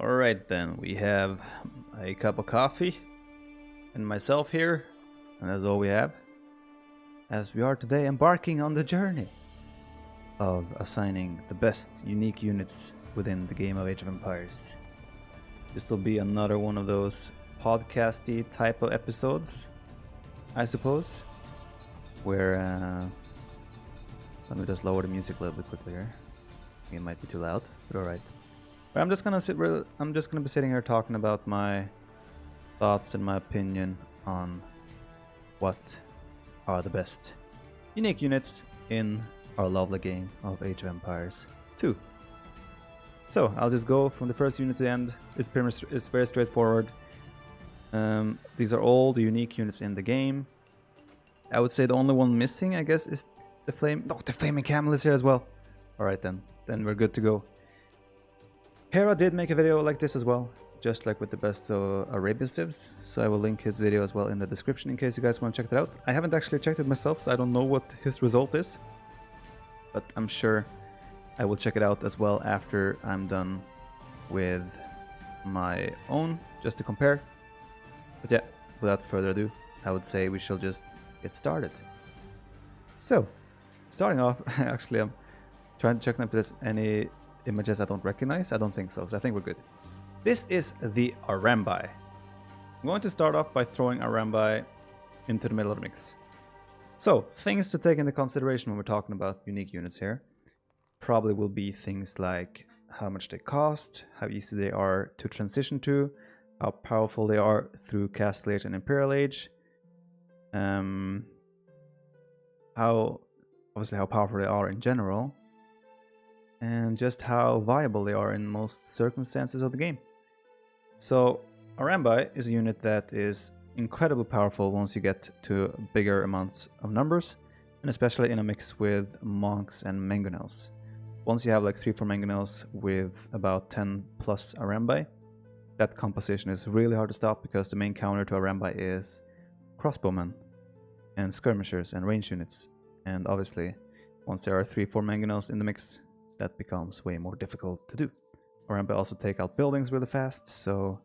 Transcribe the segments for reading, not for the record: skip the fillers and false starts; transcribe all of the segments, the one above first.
Alright then, we have a cup of coffee and myself here, and that's all we have, as we are today embarking on the journey of assigning the best unique units within the game of Age of Empires. This will be another one of those podcasty type of episodes, I suppose, where let me just lower the music a little bit quickly here. It might be too loud, but alright. But I'm just gonna be sitting here talking about my thoughts and my opinion on what are the best unique units in our lovely game of Age of Empires 2. So I'll just go from the first unit to the end. It's very straightforward. These are all the unique units in the game. I would say the only one missing, I guess, is the Flaming Camel is here as well. Alright then we're good to go. Hera did make a video like this as well, just like with the best Arabian civs, so I will link his video as well in the description in case you guys want to check it out. I haven't actually checked it myself, so I don't know what his result is, but I'm sure I will check it out as well after I'm done with my own, just to compare. But yeah, without further ado, I would say we shall just get started. So, starting off, actually I'm trying to check if there's any images I don't recognize. I don't think so, so I think we're good. This is the Arambai. I'm going to start off by throwing Arambai into the middle of the mix. So, things to take into consideration when we're talking about unique units here probably will be things like how much they cost, how easy they are to transition to, how powerful they are through Castle Age and Imperial Age, how powerful they are in general, and just how viable they are in most circumstances of the game. So Arambai is a unit that is incredibly powerful once you get to bigger amounts of numbers, and especially in a mix with monks and mangonels. Once you have like 3-4 mangonels with about 10 plus Arambai, that composition is really hard to stop because the main counter to Arambai is crossbowmen and skirmishers and range units. And obviously, once there are 3-4 mangonels in the mix, that becomes way more difficult to do. Arambai also take out buildings really fast, so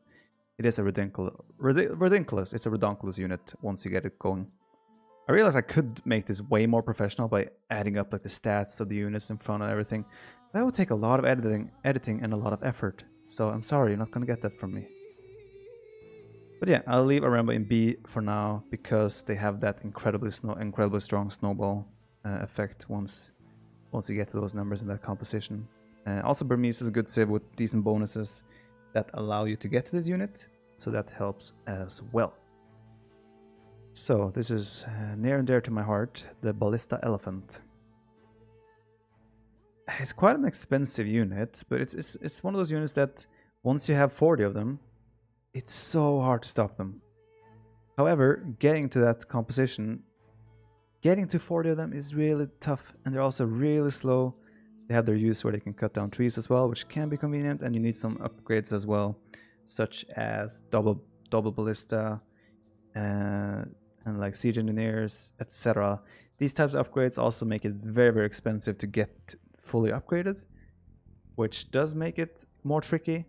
it is a it's a redonkulous unit once you get it going. I realize I could make this way more professional by adding up like the stats of the units in front of everything. That would take a lot of editing and a lot of effort. So I'm sorry, you're not gonna get that from me. But yeah, I'll leave Arambai in B for now because they have that incredibly strong snowball effect once you get to those numbers in that composition. Also, Burmese is a good civ with decent bonuses that allow you to get to this unit, so that helps as well. So this is near and dear to my heart, the Ballista Elephant. It's quite an expensive unit, but it's one of those units that once you have 40 of them, it's so hard to stop them. However, getting to that composition, getting to 40 of them is really tough, and they're also really slow. They have their use where they can cut down trees as well, which can be convenient, and you need some upgrades as well, such as double ballista and like siege engineers, etc. These types of upgrades also make it very, very expensive to get fully upgraded, which does make it more tricky.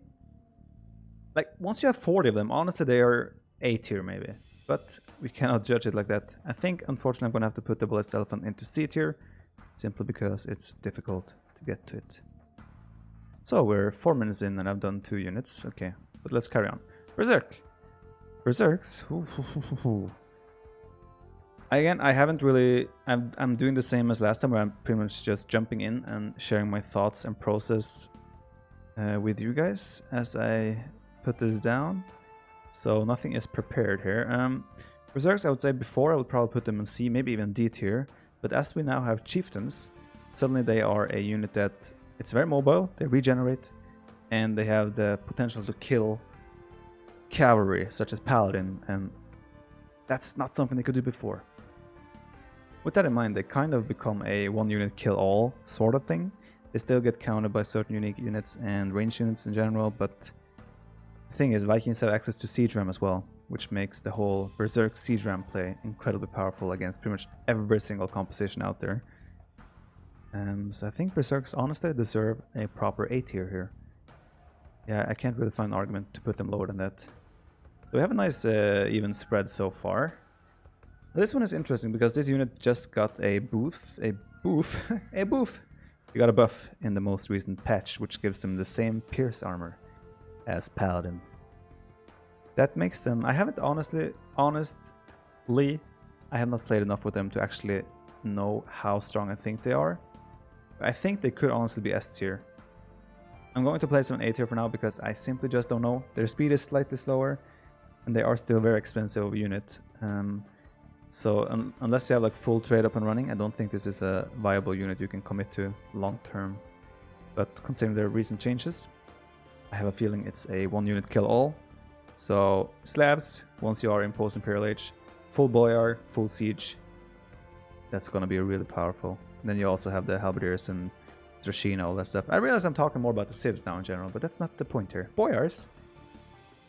Like, once you have 40 of them, honestly, they are A tier maybe, but we cannot judge it like that. I think, unfortunately, I'm going to have to put the Ballista Elephant into C tier, simply because it's difficult to get to it. So, we're 4 minutes in and I've done 2 units. Okay, but let's carry on. Berserks. Again, I haven't really... I'm doing the same as last time, where I'm pretty much just jumping in and sharing my thoughts and process with you guys as I put this down. So nothing is prepared here. Berserks, I would say before I would probably put them in C, maybe even D tier. But as we now have Chieftains, suddenly they are a unit that it's very mobile, they regenerate, and they have the potential to kill cavalry, such as Paladin, and that's not something they could do before. With that in mind, they kind of become a one-unit kill-all sort of thing. They still get countered by certain unique units and range units in general, but the thing is, Vikings have access to Siege Ram as well, which makes the whole Berserk Siege Ram play incredibly powerful against pretty much every single composition out there. So I think Berserks honestly deserve a proper A tier here. Yeah, I can't really find an argument to put them lower than that. So we have a nice even spread so far. This one is interesting because this unit just got a booth. A booth! We got a buff in the most recent patch, which gives them the same pierce armor as Paladin. That makes them... I haven't honestly, I have not played enough with them to actually know how strong I think they are. I think they could honestly be S tier. I'm going to place them in A tier for now because I simply just don't know. Their speed is slightly slower and they are still very expensive of a unit. So unless you have like full trade up and running, I don't think this is a viable unit you can commit to long term. But considering their recent changes, I have a feeling it's a one unit kill all. So Slavs, once you are in post Imperial Age, full Boyar, full Siege, that's gonna be really powerful. And then you also have the Halberdiers and Roisin, all that stuff. I realize I'm talking more about the civs now in general, but that's not the point here. Boyars,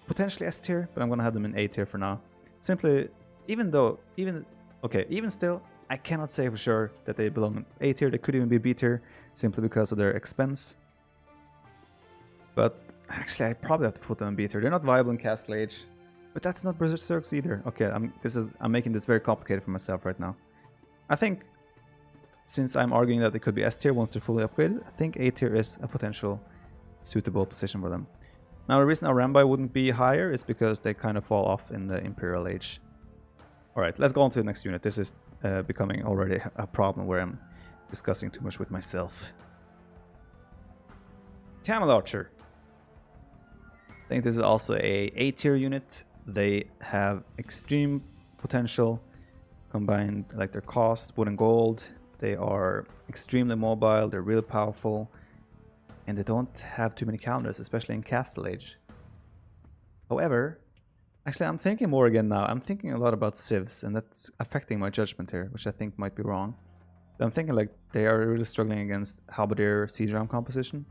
potentially S tier, but I'm gonna have them in A tier for now. Simply, even still, I cannot say for sure that they belong in A tier. They could even be B tier, simply because of their expense. But actually, I probably have to put them in B tier. They're not viable in Castle Age, but that's not Berserks either. Okay, I'm making this very complicated for myself right now. I think, since I'm arguing that they could be S tier once they're fully upgraded, I think A tier is a potential suitable position for them. Now, the reason Arambai wouldn't be higher is because they kind of fall off in the Imperial Age. Alright, let's go on to the next unit. This is becoming already a problem where I'm discussing too much with myself. Kamel Archer. I think this is also a A-tier unit. They have extreme potential combined, like their cost, wood and gold. They are extremely mobile, they're really powerful, and they don't have too many counters, especially in Castle Age. However, actually I'm thinking more again now. I'm thinking a lot about civs, and that's affecting my judgment here, which I think might be wrong. But I'm thinking like they are really struggling against Halberdier siege ram composition,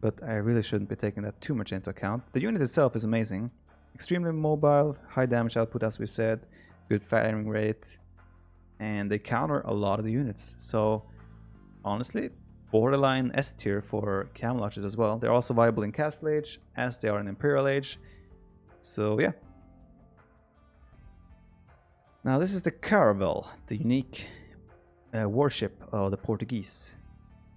but I really shouldn't be taking that too much into account. The unit itself is amazing. Extremely mobile, high damage output as we said, good firing rate, and they counter a lot of the units. So honestly, borderline S tier for Kamel Archers as well. They're also viable in Castle Age as they are in Imperial Age. So yeah. Now this is the Karabell, the unique warship of the Portuguese.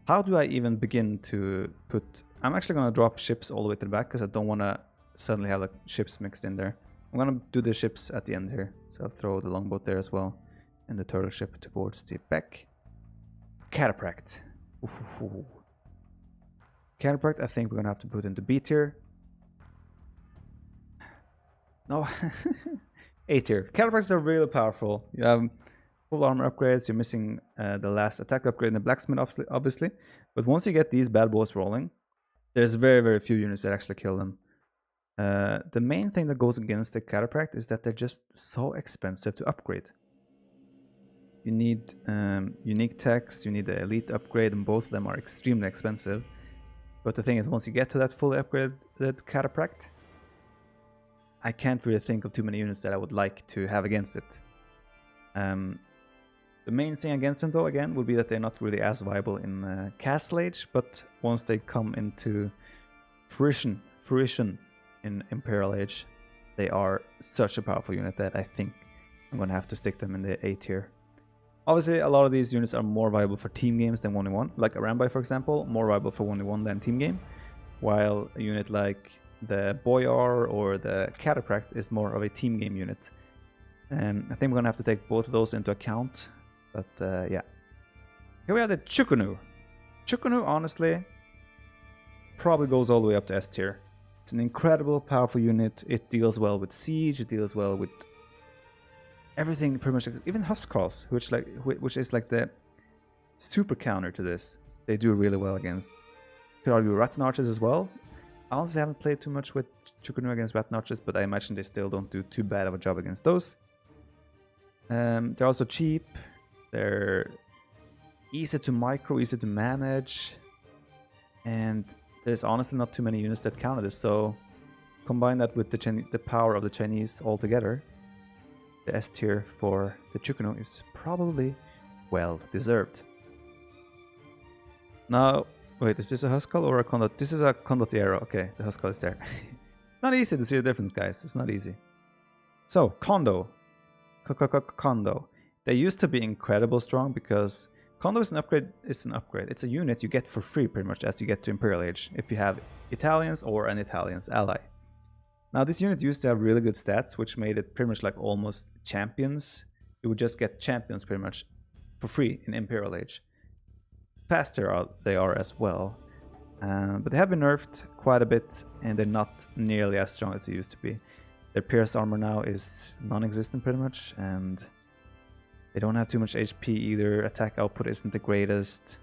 How do I even begin to put... I'm actually going to drop ships all the way to the back because I don't want to suddenly have like ships mixed in there. I'm going to do the ships at the end here. So I'll throw the longboat there as well. And the turtle ship towards the back. Cataphract. Ooh. Cataphract I think we're going to have to put into B tier. No. A tier. Cataphracts are really powerful. You have full armor upgrades. You're missing the last attack upgrade in the blacksmith obviously. But once you get these bad boys rolling, there's very, very few units that actually kill them. The main thing that goes against the Cataphract is that they're just so expensive to upgrade. You need unique techs, you need the elite upgrade, and both of them are extremely expensive. But the thing is, once you get to that fully upgraded Cataphract, I can't really think of too many units that I would like to have against it. The main thing against them, though, again, would be that they're not really as viable in Castle Age, but once they come into fruition in Imperial Age, they are such a powerful unit that I think I'm going to have to stick them in the A tier. Obviously, a lot of these units are more viable for team games than 1v1. Like Arambai, for example, more viable for 1v1 than team game. While a unit like the Boyar or the Cataphract is more of a team game unit. And I think we're going to have to take both of those into account. But yeah. Here we have the Chicano. Chicano, honestly, probably goes all the way up to S tier. It's an incredible, powerful unit. It deals well with siege. It deals well with everything, pretty much. Even Huskarls, which is like the super counter to this. They do really well against. You could argue Rattan Archers as well. I honestly haven't played too much with Chicano against Rattan Archers, but I imagine they still don't do too bad of a job against those. They're also cheap. They're easy to micro, easy to manage, and there's honestly not too many units that counter this. So combine that with the power of the Chinese altogether, the S tier for the Chicano is probably well deserved. Now, Wait, is this a Huskull or a Condot? This is a Condottiero. Okay, the Huskull is there. Not easy to see the difference, guys. It's not easy. So, Kondo. Kondo. They used to be incredible strong because Kondo is an upgrade. It's an upgrade. It's a unit you get for free pretty much as you get to Imperial Age if you have Italians or an Italian's ally. Now, this unit used to have really good stats, which made it pretty much like almost champions. You would just get champions pretty much for free in Imperial Age. Faster they are as well. But they have been nerfed quite a bit, and they're not nearly as strong as they used to be. Their pierce armor now is non-existent pretty much, and they don't have too much HP either. Attack output isn't the greatest.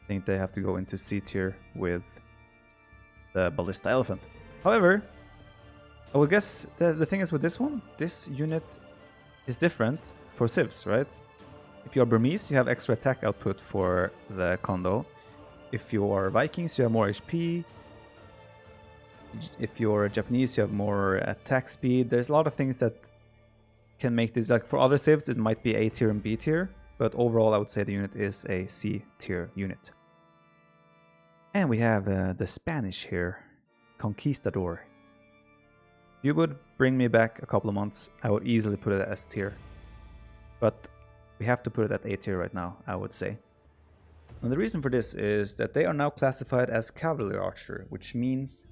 I think they have to go into C tier with the Ballista Elephant. However, I would guess the thing is with this one, this unit is different for civs, right? If you are Burmese, you have extra attack output for the Kondo. If you are Vikings, you have more HP. If you're Japanese, you have more attack speed. There's a lot of things that can make this, like for other civs, it might be A tier and B tier. But overall, I would say the unit is a C tier unit. And we have the Spanish here, Conquistador. If you would bring me back a couple of months, I would easily put it at S tier. But we have to put it at A tier right now, I would say. And the reason for this is that they are now classified as Cavalry Archer, which means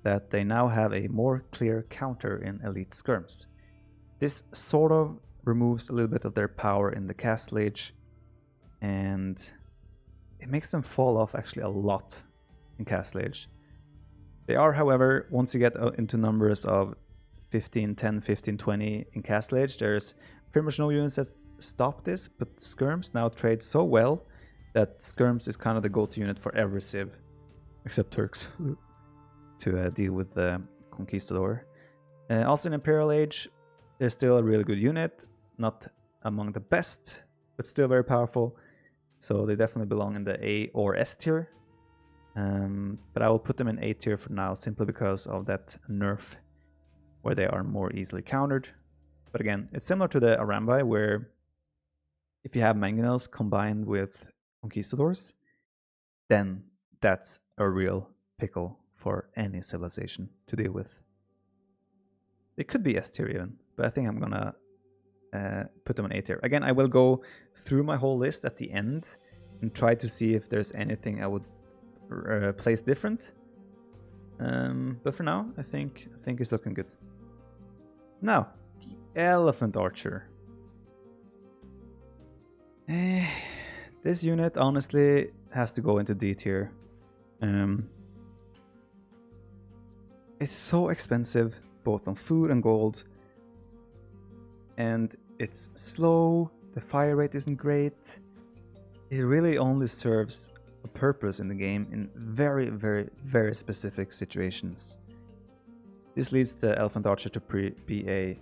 that they now have a more clear counter in elite skirms. This sort of removes a little bit of their power in the Castle Age, and it makes them fall off actually a lot in Castle Age. They are, however, once you get into numbers of 15, 10, 15, 20 in Castle Age, there's pretty much no units that stop this, but skirms now trade so well that skirms is kind of the go-to unit for every civ, except Turks, to deal with the Conquistador. Also in Imperial Age, they're still a really good unit, not among the best, but still very powerful. So they definitely belong in the A or S tier. But I will put them in A tier for now, simply because of that nerf, where they are more easily countered. But again, it's similar to the Arambai, where if you have mangonels combined with conquistadors, then that's a real pickle for any civilization to deal with. It could be S tier even, but I think I'm gonna put them in A tier. Again, I will go through my whole list at the end and try to see if there's anything I would place different. But for now, I think it's looking good. Now, the Elephant Archer. This unit honestly has to go into D tier. It's so expensive, both on food and gold. And it's slow, the fire rate isn't great. It really only serves a purpose in the game in very, very, very specific situations. This leads the Elephant Archer to be a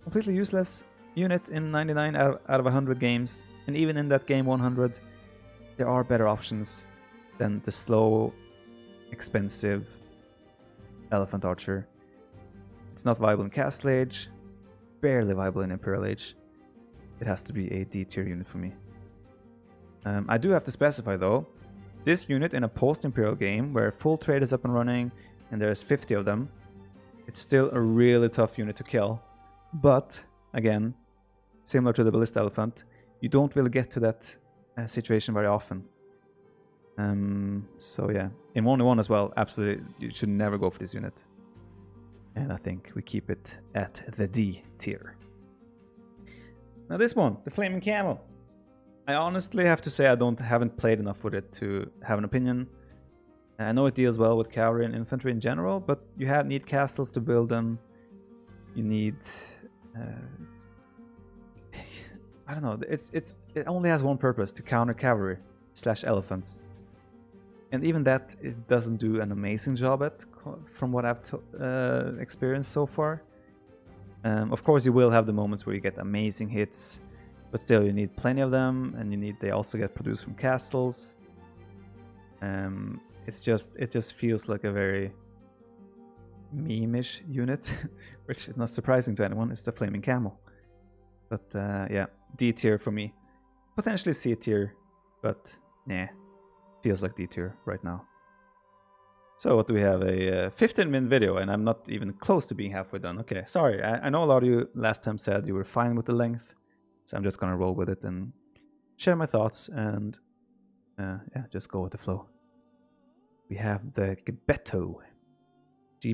completely useless unit in 99 out of 100 games. And even in that game 100, there are better options than the slow, expensive Elephant Archer. It's not viable in Castle Age, barely viable in Imperial Age. It has to be a D tier unit for me. I do have to specify though, this unit in a post-Imperial game where full trade is up and running and there's 50 of them, it's still a really tough unit to kill. But again, similar to the Ballista Elephant, you don't really get to that situation very often. So yeah, in 1v1 as well, absolutely, you should never go for this unit. And I think we keep it at the D tier. Now this one, the Flaming Camel. I honestly have to say I haven't played enough with it to have an opinion. I know it deals well with cavalry and infantry in general, but you need castles to build them. You need... I don't know, it only has one purpose, to counter cavalry / elephants. And even that, it doesn't do an amazing job at, from what I've experienced so far. Of course, you will have the moments where you get amazing hits, but still, you need plenty of them, and they also get produced from castles. It just feels like a very meme-ish unit, which is not surprising to anyone. It's the Flaming Camel. But yeah, D tier for me. Potentially C tier, but nah. feels like D tier right now. So what do we have? A 15-minute video, and I'm not even close to being halfway done. Okay, sorry. I know a lot of you last time said you were fine with the length, so I'm just gonna roll with it and share my thoughts and yeah, just go with the flow. We have the Gbeto. I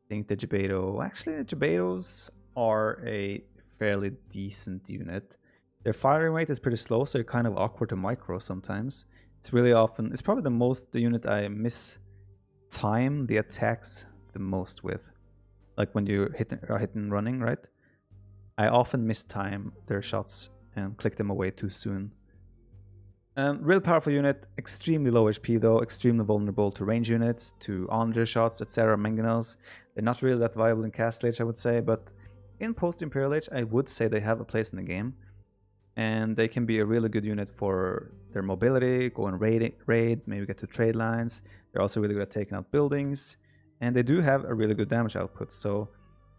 think the Gbeto... Actually, the Gbetos are a fairly decent unit. Their firing rate is pretty slow, so you're kind of awkward to micro sometimes. It's really often... It's probably the unit I miss time the attacks the most with. Like when you are hit and running, right? I often miss time their shots and click them away too soon. Real powerful unit, extremely low HP though, extremely vulnerable to range units, to on-air shots, etc. mangonels. They're not really that viable in Castle Age, I would say, but in post-Imperial Age, I would say they have a place in the game. And they can be a really good unit for their mobility, go and raid, maybe get to trade lines. They're also really good at taking out buildings. And they do have a really good damage output, so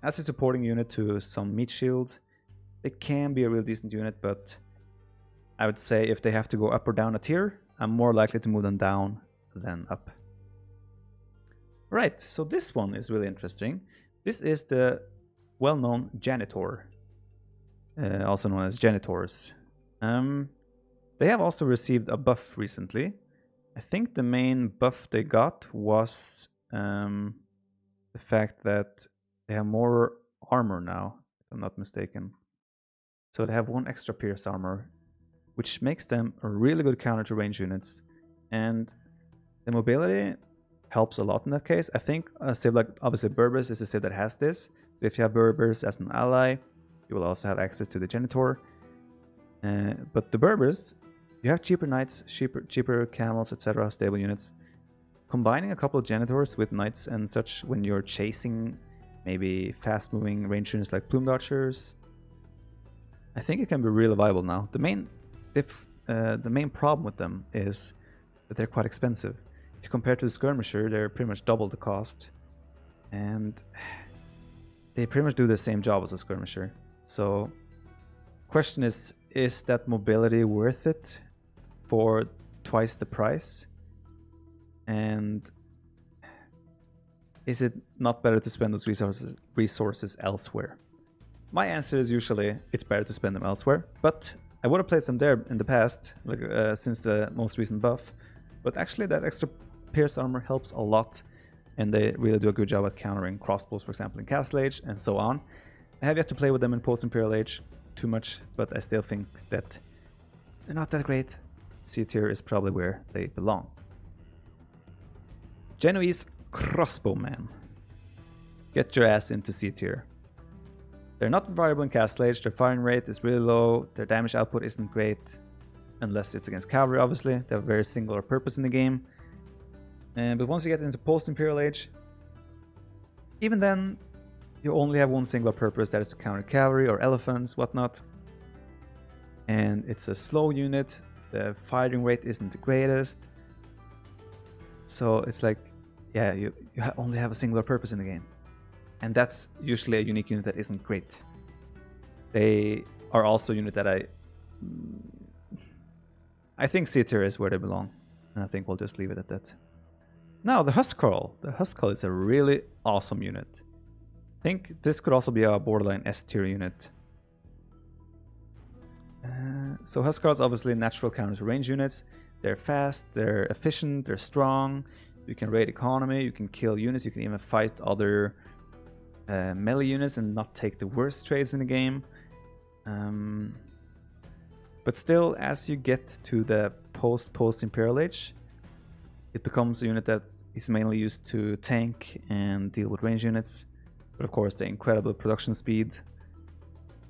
as a supporting unit to some meat shield, they can be a real decent unit, but I would say if they have to go up or down a tier, I'm more likely to move them down than up. Right, so this one is really interesting. This is the well-known Janitor, also known as Janitors. They have also received a buff recently. I think the main buff they got was the fact that they have more armor now, if I'm not mistaken. So they have 1 extra pierce armor, which makes them a really good counter to range units. And the mobility helps a lot in that case. I think a civ like, obviously Berbers is a civ that has this. If you have Berbers as an ally, you will also have access to the Janitor. But the Berbers, you have cheaper knights, cheaper camels, etc., stable units. Combining a couple of Janitors with knights and such when you're chasing maybe fast-moving range units like Plumed Archers, I think it can be really viable now. The main problem with them is that they're quite expensive. If you compare to the Skirmisher, they're pretty much double the cost. And they pretty much do the same job as a Skirmisher. So, question is that mobility worth it for twice the price? And is it not better to spend those resources elsewhere? My answer is usually it's better to spend them elsewhere, but I would have placed them there in the past, like since the most recent buff. But actually that extra pierce armor helps a lot, and they really do a good job at countering crossbows, for example, in Castle Age and so on. I have yet to play with them in post-Imperial Age too much, but I still think that they're not that great. C tier is probably where they belong. Genoese Crossbowman. Get your ass into C tier. They're not viable in Castle Age, their firing rate is really low, their damage output isn't great, unless it's against cavalry obviously. They have a very singular purpose in the game. But once you get into post-Imperial Age, even then, you only have one singular purpose, that is to counter cavalry or elephants, whatnot. And it's a slow unit, the firing rate isn't the greatest. So it's like, yeah, you only have a singular purpose in the game. And that's usually a unique unit that isn't great. They are also a unit that I think C tier is where they belong. And I think we'll just leave it at that. Now, the Huskarl. The Huskarl is a really awesome unit. I think this could also be a borderline S tier unit. So Huskarl is obviously natural counter to range units. They're fast, they're efficient, they're strong. You can raid economy, you can kill units, you can even fight other melee units and not take the worst trades in the game. But still, as you get to the post-Imperial Age, it becomes a unit that is mainly used to tank and deal with range units. But of course, the incredible production speed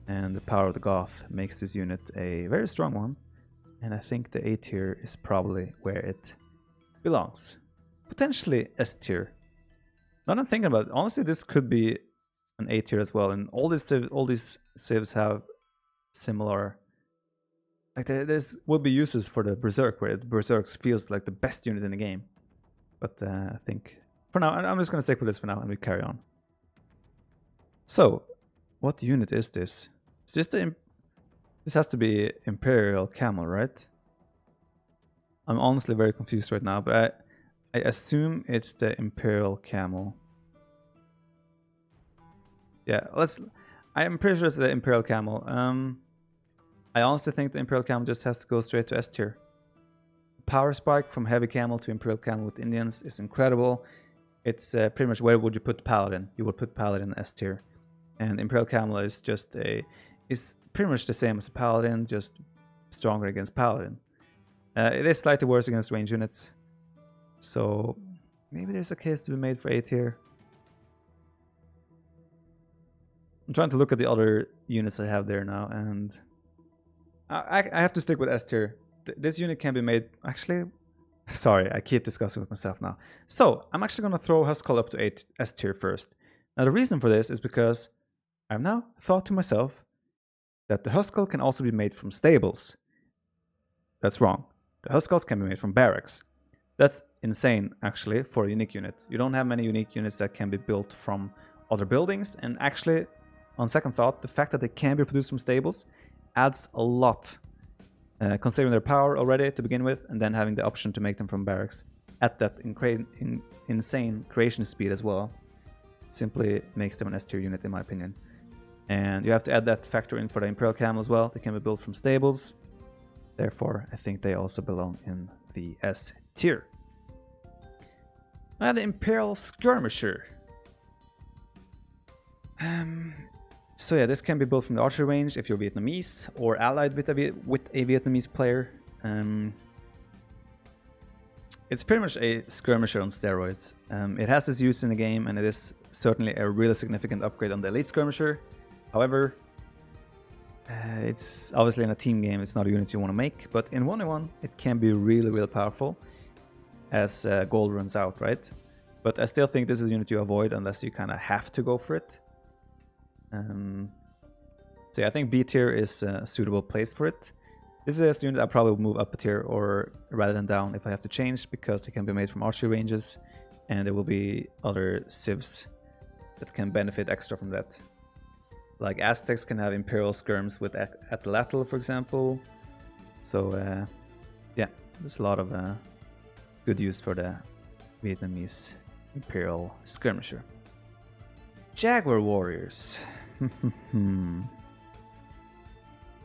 and the power of the Goth makes this unit a very strong one. And I think the A tier is probably where it belongs. Potentially S tier. Now that I'm thinking about it, honestly, this could be an A tier as well. And all these civs have similar... Like there's will be uses for the Berserk, where the Berserk feels like the best unit in the game. But I think for now, I'm just going to stick with this for now and we carry on. So, what unit is this? Is this this has to be Imperial Camel, right? I'm honestly very confused right now, but I assume it's the Imperial Camel. Yeah, I'm pretty sure it's the Imperial Camel. I honestly think the Imperial Camel just has to go straight to S tier. Power spike from Heavy Camel to Imperial Camel with Indians is incredible. It's pretty much where would you put Paladin? You would put Paladin S tier. And Imperial Camel is is pretty much the same as a Paladin, just stronger against Paladin. It is slightly worse against range units. So maybe there's a case to be made for A tier. I'm trying to look at the other units I have there now, and I have to stick with S tier. This unit can be made... Actually, sorry, I keep discussing with myself now. So, I'm actually going to throw Huskell up to S tier first. Now, the reason for this is because I've now thought to myself that the Huskell can also be made from stables. That's wrong. The Huskulls can be made from barracks. That's insane, actually, for a unique unit. You don't have many unique units that can be built from other buildings, and actually, on second thought, the fact that they can be produced from stables adds a lot. Considering their power already to begin with, and then having the option to make them from barracks at that insane creation speed as well, simply makes them an S tier unit in my opinion. And you have to add that factor in for the Imperial Camel as well. They can be built from stables. Therefore, I think they also belong in the S tier. Now the Imperial Skirmisher. So yeah, this can be built from the archery range if you're Vietnamese or allied with a Vietnamese player. It's pretty much a skirmisher on steroids. It has its use in the game, and it is certainly a really significant upgrade on the elite skirmisher. However, it's obviously in a team game, it's not a unit you want to make, but in 1v1 it can be really, really powerful as gold runs out, right? But I still think this is a unit you avoid unless you kind of have to go for it. So yeah, I think B tier is a suitable place for it. This is a unit I'll probably move up a tier or rather than down if I have to change, because they can be made from archery ranges and there will be other civs that can benefit extra from that. Like Aztecs can have Imperial Skirms with Atlatl, for example. So yeah, there's a lot of good use for the Vietnamese Imperial Skirmisher. Jaguar Warriors.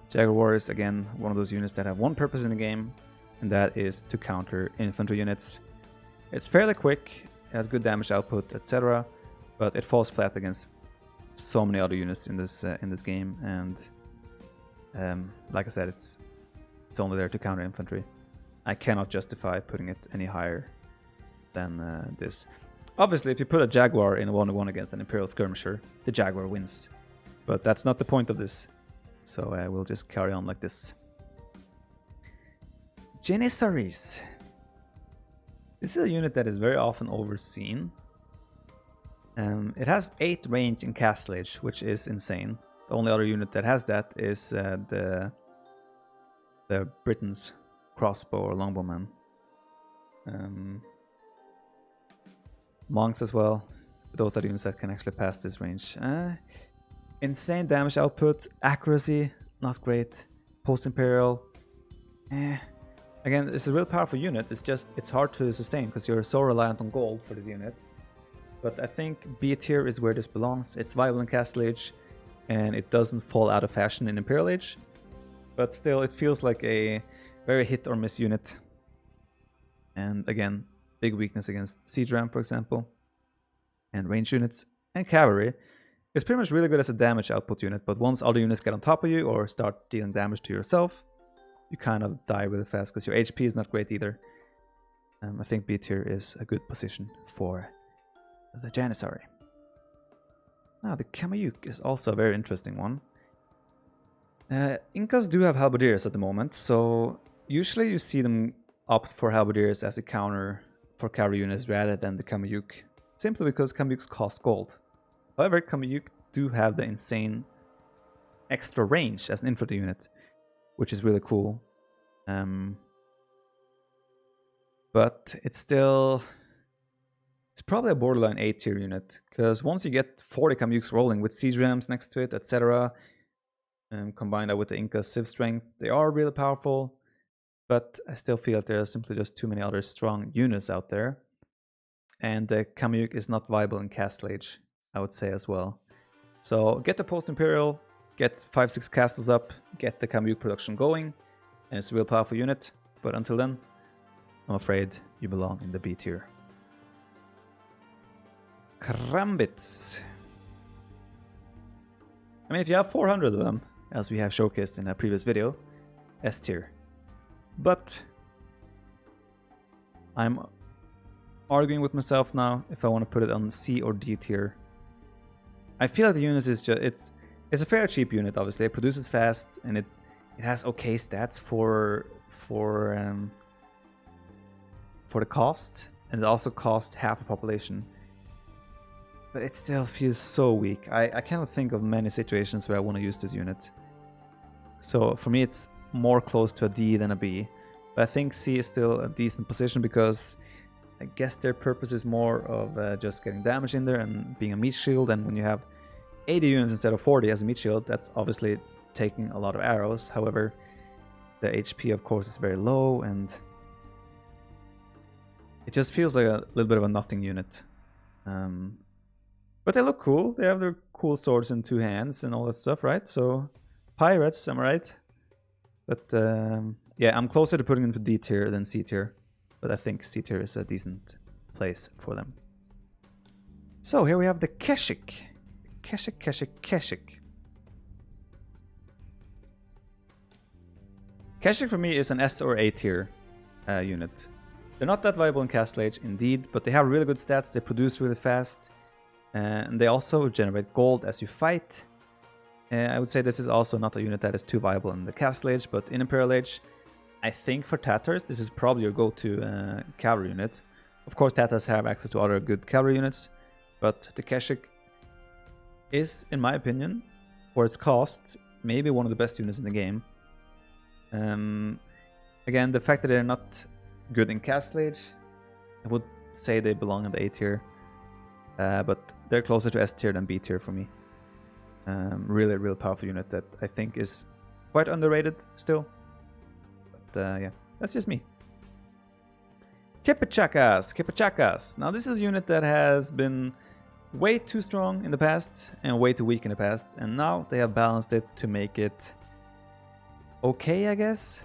Jaguar Warriors, again, one of those units that have one purpose in the game, and that is to counter infantry units. It's fairly quick, it has good damage output, etc., but it falls flat against so many other units in this game, and like I said, it's only there to counter infantry. I cannot justify putting it any higher than this. Obviously, if you put a Jaguar in a 1v1 against an Imperial Skirmisher, the Jaguar wins. But that's not the point of this. So we'll just carry on like this. Janissaries. This is a unit that is very often overseen. It has 8 range in Castlage, which is insane. The only other unit that has that is the Britain's crossbow or longbowman. Monks as well. Those are the units that can actually pass this range. Insane damage output, accuracy, not great. Post-Imperial, Again, it's a real powerful unit, it's hard to sustain because you're so reliant on gold for this unit. But I think B tier is where this belongs. It's viable in Castle Age, and it doesn't fall out of fashion in Imperial Age. But still, it feels like a very hit or miss unit. And again, big weakness against Siege Ram, for example. And range units and cavalry. It's pretty much really good as a damage output unit, but once other units get on top of you or start dealing damage to yourself, you kind of die really fast because your HP is not great either. I think B tier is a good position for the Janissary. Now, the Mameluke is also a very interesting one. Incas do have Halberdiers at the moment, so usually you see them opt for Halberdiers as a counter for cavalry units rather than the Mameluke, simply because Mamelukes cost gold. However, Mameluke do have the insane extra range as an infantry unit, which is really cool. But it's probably a borderline A tier unit, because once you get 40 Mamelukes rolling with siege rams next to it, etc., combined with the Inca civ strength, they are really powerful. but I still feel that there are simply just too many other strong units out there. And the Cameo is not viable in Castle Age, I would say as well. So get the post-Imperial, get 5-6 castles up, get the Cameo production going, and it's a real powerful unit. But until then, I'm afraid you belong in the B tier. Krambits. I mean, if you have 400 of them, as we have showcased in a previous video, S tier. But I'm arguing with myself now if I want to put it on C or D tier. I feel like the unit is just it's a fairly cheap unit. Obviously, it produces fast and it has okay stats for the cost, and it also costs half the population. But it still feels so weak. I cannot think of many situations where I want to use this unit. So for me, it's more close to a D than a B. But I think C is still a decent position because I guess their purpose is more of just getting damage in there and being a meat shield. And when you have 80 units instead of 40 as a meat shield, that's obviously taking a lot of arrows. However, the HP, of course, is very low, and it just feels like a little bit of a nothing unit. But they look cool. They have their cool swords in 2 hands and all that stuff, right? So, pirates, am I right? But yeah, I'm closer to putting them to D tier than C tier. But I think C tier is a decent place for them. So, here we have the Keshik. Keshik. Keshik for me is an S or A tier unit. They're not that viable in Castle Age, indeed, but they have really good stats. They produce really fast. And they also generate gold as you fight. I would say this is also not a unit that is too viable in the Castle Age, but in Imperial Age, I think for Tatars, this is probably your go-to cavalry unit. Of course, Tatars have access to other good cavalry units, but the Keshik is, in my opinion, for its cost, maybe one of the best units in the game. Again, the fact that they're not good in Castle Age, I would say they belong in the A tier. But they're closer to S tier than B tier for me. Really, real powerful unit that I think is quite underrated still. But yeah, that's just me. Kippachakas. Now this is a unit that has been way too strong in the past and way too weak in the past. And now they have balanced it to make it okay, I guess.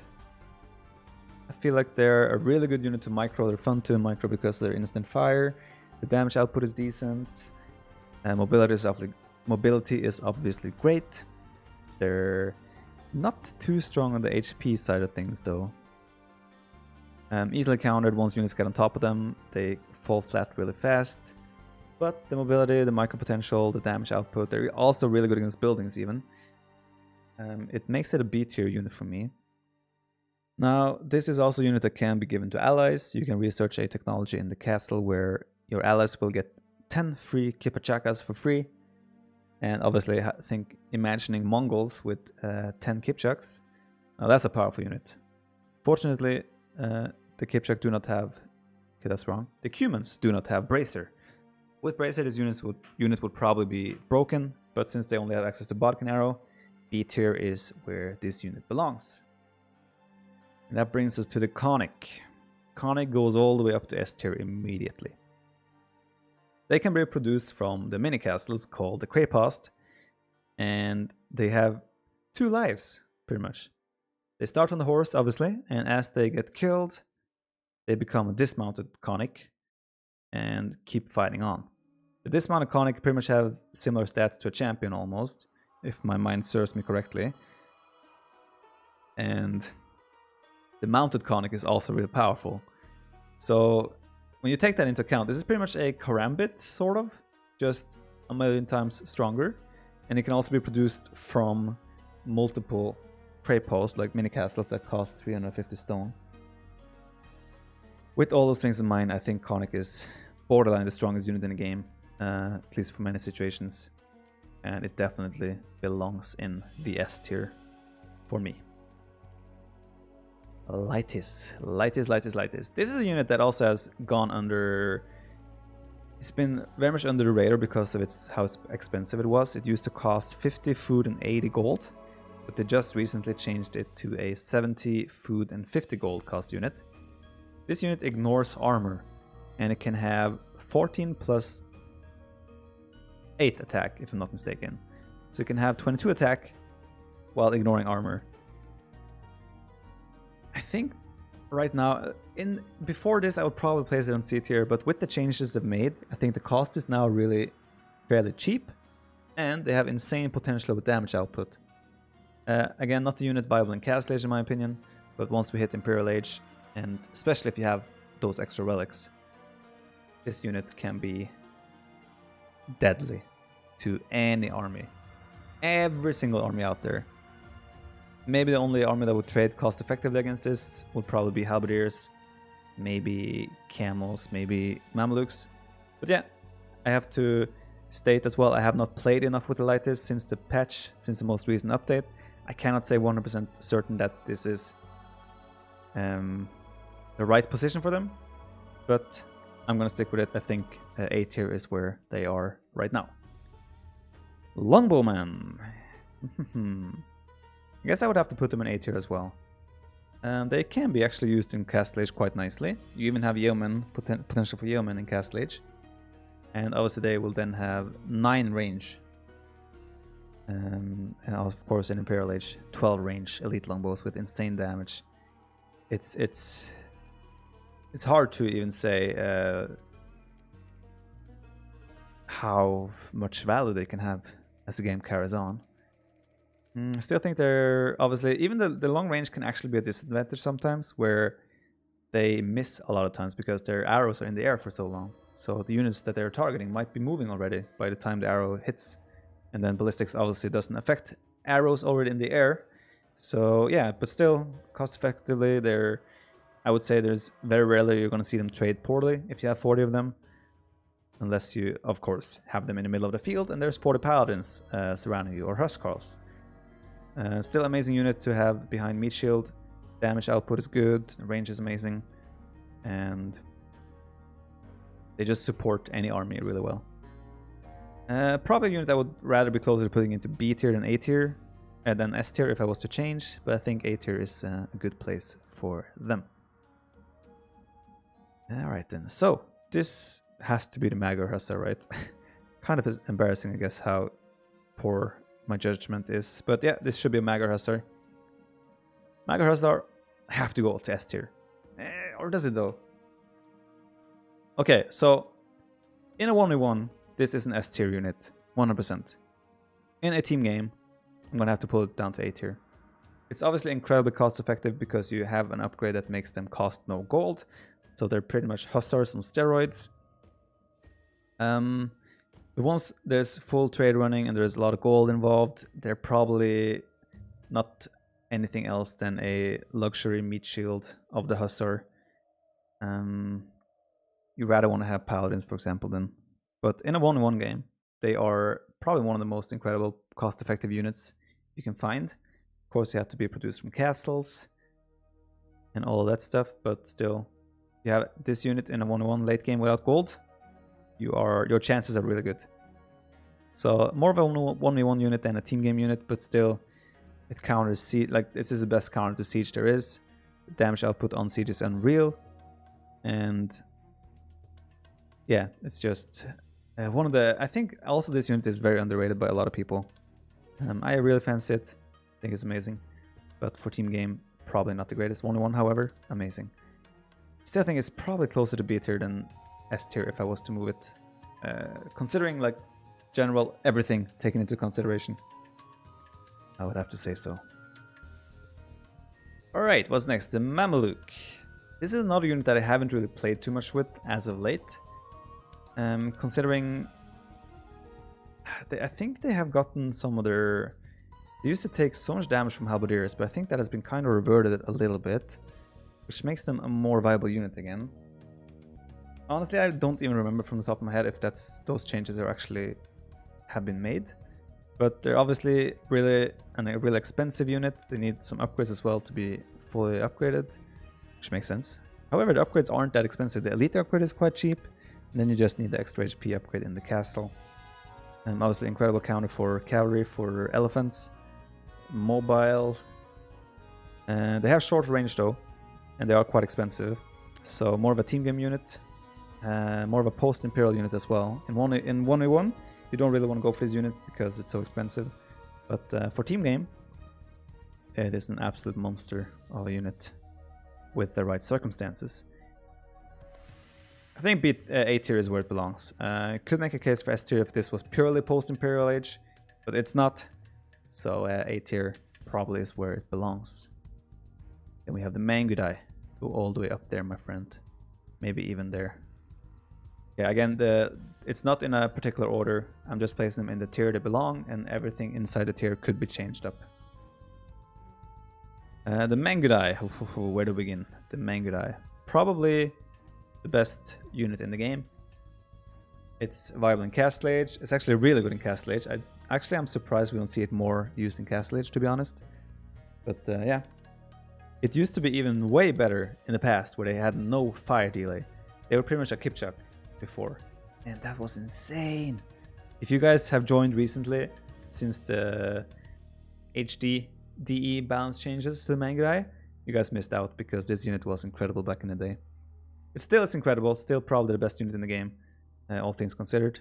I feel like they're a really good unit to micro. They're fun to micro because they're instant fire. The damage output is decent. Mobility is obviously great. They're not too strong on the HP side of things though. Easily countered once units get on top of them. They fall flat really fast. But the mobility, the micro potential, the damage output, they're also really good against buildings even. It makes it a B tier unit for me. Now, this is also a unit that can be given to allies. You can research a technology in the castle where your allies will get 10 free Kippachakas for free. And obviously, I think imagining Mongols with 10 Kipchaks, now that's a powerful unit. Fortunately, the Kipchak do not have, okay, that's wrong. The Cumans do not have Bracer. With Bracer, this unit would probably be broken, but since they only have access to Bodkin Arrow, B tier is where this unit belongs. And that brings us to the Conic. Conic goes all the way up to S tier immediately. They can be produced from the mini castles called the Craypast, and they have 2 lives, pretty much. They start on the horse, obviously, and as they get killed, they become a dismounted Conic and keep fighting on. The dismounted Conic pretty much have similar stats to a champion almost, if my mind serves me correctly. And the mounted Conic is also really powerful. So when you take that into account, this is pretty much a Karambit, sort of, just a million times stronger. And it can also be produced from multiple prey posts, like mini castles that cost 350 stone. With all those things in mind, I think Conic is borderline the strongest unit in the game, at least for many situations. And it definitely belongs in the S tier for me. Lightis. This is a unit that also has gone under... It's been very much under the radar because of how expensive it was. It used to cost 50 food and 80 gold. but they just recently changed it to a 70 food and 50 gold cost unit. This unit ignores armor, and it can have 14 plus 8 attack, if I'm not mistaken. So it can have 22 attack while ignoring armor. I think right now, before this I would probably place it on C tier, but with the changes they've made, I think the cost is now really fairly cheap, and they have insane potential with damage output. Again, not a unit viable in Castle Age in my opinion, but once we hit Imperial Age, and especially if you have those extra relics, this unit can be deadly to any army. Every single army out there. Maybe the only army that would trade cost effectively against this would probably be Halberdiers, maybe Camels, maybe Mamelukes. But yeah, I have to state as well, I have not played enough with the Elites since the patch, since the most recent update. I cannot say 100% certain that this is the right position for them, but I'm gonna stick with it. I think A tier is where they are right now. Longbowman. I guess I would have to put them in A tier as well. They can be actually used in Castle Age quite nicely. You even have Yeoman, potential for Yeoman in Castle Age. And obviously they will then have 9 range. And of course in Imperial Age, 12 range elite longbows with insane damage. It's hard to even say how much value they can have as the game carries on. Still think they're obviously, even the long range can actually be a disadvantage sometimes, where they miss a lot of times because their arrows are in the air for so long. So the units that they're targeting might be moving already by the time the arrow hits. And then ballistics obviously doesn't affect arrows already in the air. So yeah, but still, cost effectively, I would say there's very rarely you're going to see them trade poorly if you have 40 of them. Unless you, of course, have them in the middle of the field and there's 40 paladins surrounding you, or Huskarls. Still amazing unit to have behind Meat Shield. Damage output is good, range is amazing, and they just support any army really well. Probably a unit I would rather be closer to putting into B tier than A tier, than S tier if I was to change, but I think A tier is a good place for them. Alright then, so this has to be the Megahertz, right? Kind of is embarrassing, I guess, how poor my judgment is. But yeah, this should be a Megahertz. Megahertz have to go to S tier. Or does it though? Okay, so in a 1v1, this is an S tier unit, 100%. In a team game, I'm gonna have to pull it down to A tier. It's obviously incredibly cost effective because you have an upgrade that makes them cost no gold. So they're pretty much hussars on steroids. But once there's full trade running and there's a lot of gold involved, they're probably not anything else than a luxury meat shield of the hussar. You rather want to have paladins, for example, then. But in a 1v1 game, they are probably one of the most incredible cost-effective units you can find. Of course, you have to be produced from castles and all of that stuff, but still, you have this unit in a 1v1 late game without gold, your chances are really good. So more of a 1v1 unit than a team game unit, but still it counters siege. Like, this is the best counter to siege there is. The damage output on siege is unreal, and yeah, it's just one of the. I think also this unit is very underrated by a lot of people. I really fancy it. I think it's amazing, but for team game, probably not the greatest. 1v1, however, amazing. Still think it's probably closer to B tier than S tier if I was to move it, considering like general everything taken into consideration. I would have to say so. Alright, what's next? The Mameluke. This is another unit that I haven't really played too much with as of late. Considering I think they have gotten some of their. They used to take so much damage from Halberdiers, but I think that has been kind of reverted a little bit, which makes them a more viable unit again. Honestly, I don't even remember from the top of my head if those changes are actually have been made, but they're obviously really a really expensive unit. They need some upgrades as well to be fully upgraded, which makes sense. However, the upgrades aren't that expensive. The elite upgrade is quite cheap, and then you just need the extra HP upgrade in the castle. And obviously incredible counter for cavalry, for elephants. mobile. They have short range though, and they are quite expensive. So more of a team game unit, more of a post-Imperial unit as well. In 1v1, you don't really want to go for this unit because it's so expensive. But for team game, it is an absolute monster of a unit with the right circumstances. I think A tier is where it belongs. Could make a case for S tier if this was purely post-Imperial Age, but it's not. So A tier probably is where it belongs. Then we have the Mangudai, go all the way up there, my friend. Maybe even there. Yeah, again, it's not in a particular order. I'm just placing them in the tier they belong, and everything inside the tier could be changed up. The Mangudai, where to begin? The Mangudai, probably the best unit in the game. It's viable in Castle Age. It's actually really good in Castle Age. I'm surprised we don't see it more used in Castle Age, to be honest. But yeah, it used to be even way better in the past, where they had no fire delay. They were pretty much a Kipchak before, and that was insane. If you guys have joined recently, since the HD DE balance changes to the Mangudai, you guys missed out, because this unit was incredible back in the day. It still is incredible, still probably the best unit in the game, all things considered.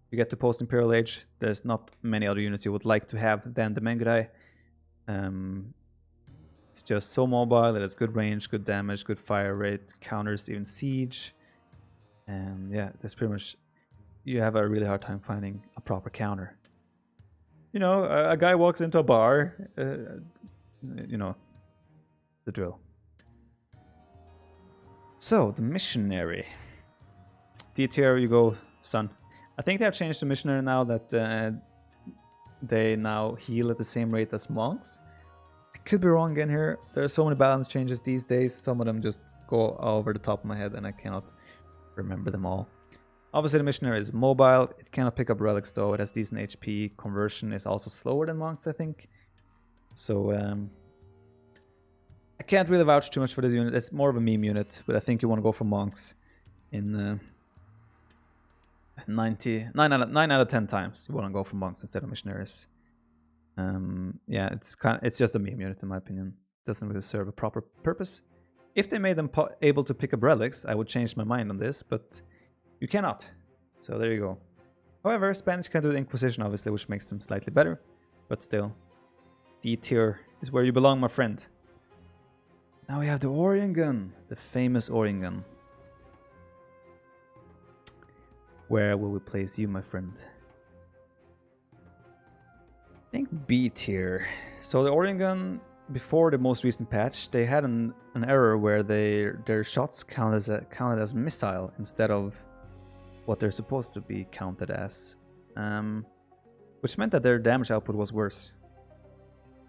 If you get to post-Imperial Age, there's not many other units you would like to have than the Mangudai. It's just so mobile, it has good range, good damage, good fire rate, counters even siege. And yeah, that's pretty much, you have a really hard time finding a proper counter. You know, a guy walks into a bar, you know, the drill. So, the Missionary. D tier you go, son. I think they have changed the Missionary now that they now heal at the same rate as monks. I could be wrong again here. There are so many balance changes these days. Some of them just go over the top of my head and I cannot remember them all. Obviously the Missionary is mobile. It cannot pick up relics though. It has decent HP. Conversion is also slower than monks, I think. So I can't really vouch too much for this unit. It's more of a meme unit, but I think you want to go for monks in 9 out of 10 times. You want to go for monks instead of missionaries. Yeah, it's just a meme unit in my opinion. Doesn't really serve a proper purpose. If they made them able to pick up relics, I would change my mind on this, but you cannot. So there you go. However, Spanish can do the Inquisition obviously, which makes them slightly better, but still, D tier is where you belong, my friend. Now we have the Orion Gun, the famous Orion Gun. Where will we place you, my friend? I think B tier. So the Orion Gun, before the most recent patch, they had an error where their shots counted as missile instead of what they're supposed to be counted as, which meant that their damage output was worse.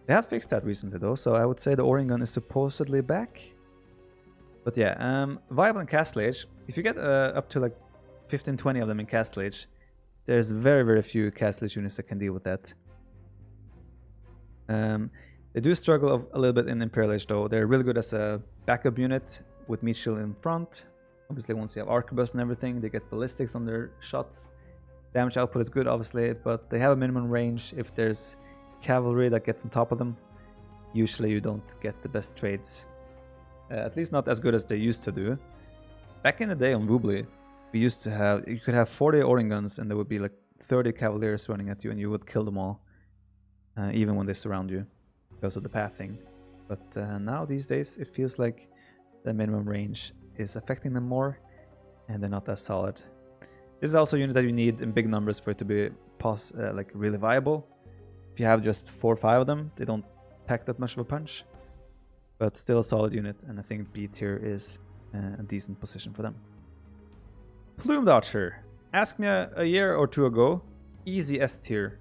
They have fixed that recently though, so I would say the Orion Gun is supposedly back. But yeah, viable in Castle Age. If you get up to like 15-20 of them in Castle Age, there's very few Castle Age units that can deal with that. They do struggle a little bit in Imperial Age though. They're really good as a backup unit with meat shield in front. Obviously once you have arquebus and everything, they get ballistics on their shots. Damage output is good obviously, but they have a minimum range. If there's cavalry that gets on top of them, usually you don't get the best trades. At least not as good as they used to do. Back in the day on Woobly, we used to have, you could have 40 Orion Guns and there would be like 30 cavaliers running at you and you would kill them all. Even when they surround you, because of the pathing. But now these days it feels like the minimum range is affecting them more and they're not as solid. This is also a unit that you need in big numbers for it to be like really viable. If you have just 4 or 5 of them, they don't pack that much of a punch. But still a solid unit, and I think B tier is a decent position for them. Plumed Archer. Ask me a year or two ago, easy S tier.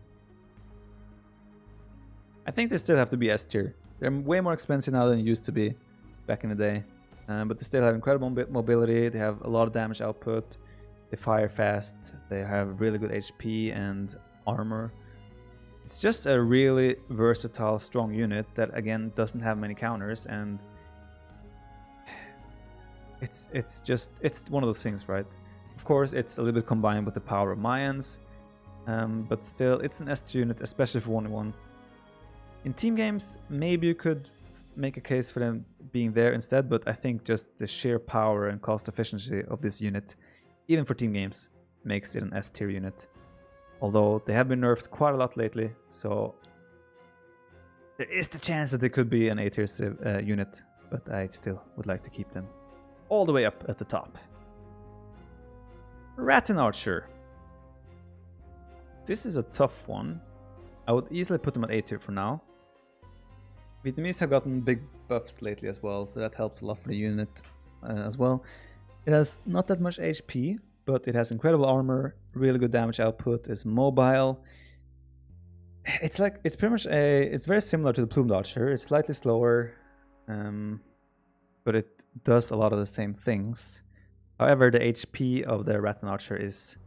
I think they still have to be S tier. They're way more expensive now than they used to be back in the day. But they still have incredible mobility, they have a lot of damage output, they fire fast, they have really good HP and armor. It's just a really versatile, strong unit that again doesn't have many counters, and it's one of those things, right? Of course, it's a little bit combined with the power of Mayans, but still, it's an S tier unit, especially for 1v1. In team games, maybe you could make a case for them being there instead, but I think just the sheer power and cost efficiency of this unit, even for team games, makes it an S tier unit. Although they have been nerfed quite a lot lately, so there is the chance that they could be an A tier unit, but I still would like to keep them all the way up at the top. Rattan Archer. This is a tough one. I would easily put them at A tier for now. Vietnamese have gotten big buffs lately as well, so that helps a lot for the unit as well. It has not that much HP, but it has incredible armor, really good damage output, it's mobile. It's pretty much it's very similar to the Plumed Archer. It's slightly slower, but it does a lot of the same things. However, the HP of the Rattan Archer is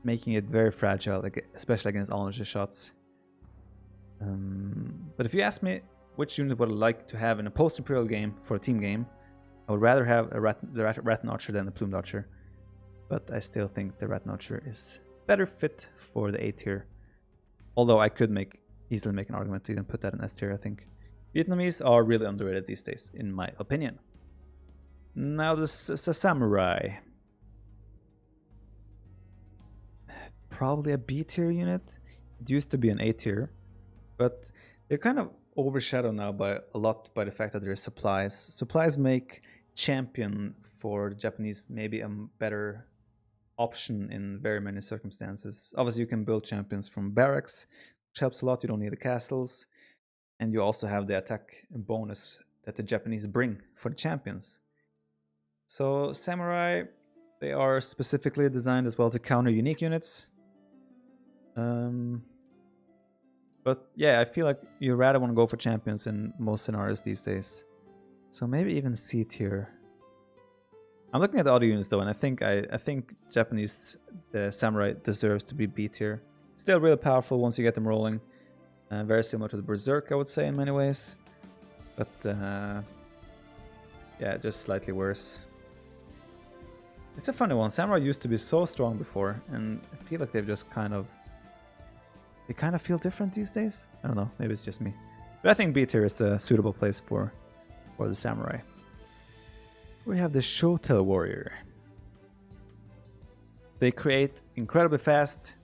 making it very fragile, especially against all-energy shots. But if you ask me which unit would I like to have in a post-Imperial game for a team game, I would rather have the Rattan Archer than the Plumed Archer. But I still think the Rattan Archer is better fit for the A tier. Although I could easily make an argument to even put that in S tier, I think. Vietnamese are really underrated these days, in my opinion. Now this is a Samurai. Probably a B tier unit. It used to be an A tier, but they're kind of overshadowed now by the fact that there is supplies. Supplies make champion for the Japanese maybe a better option in very many circumstances. Obviously you can build champions from barracks, which helps a lot. You don't need the castles, and you also have the attack bonus that the Japanese bring for the champions. So Samurai, they are specifically designed as well to counter unique units. But yeah, I feel like you rather want to go for champions in most scenarios these days. So maybe even C tier. I'm looking at the other units though, and I think Japanese Samurai deserves to be B tier. Still really powerful once you get them rolling. Very similar to the Berserk, I would say, in many ways. But yeah, just slightly worse. It's a funny one. Samurai used to be so strong before, and I feel like they've just they kind of feel different these days. I don't know, maybe it's just me. But I think B tier is a suitable place for the Samurai. We have the Shotel Warrior. They create incredibly fast,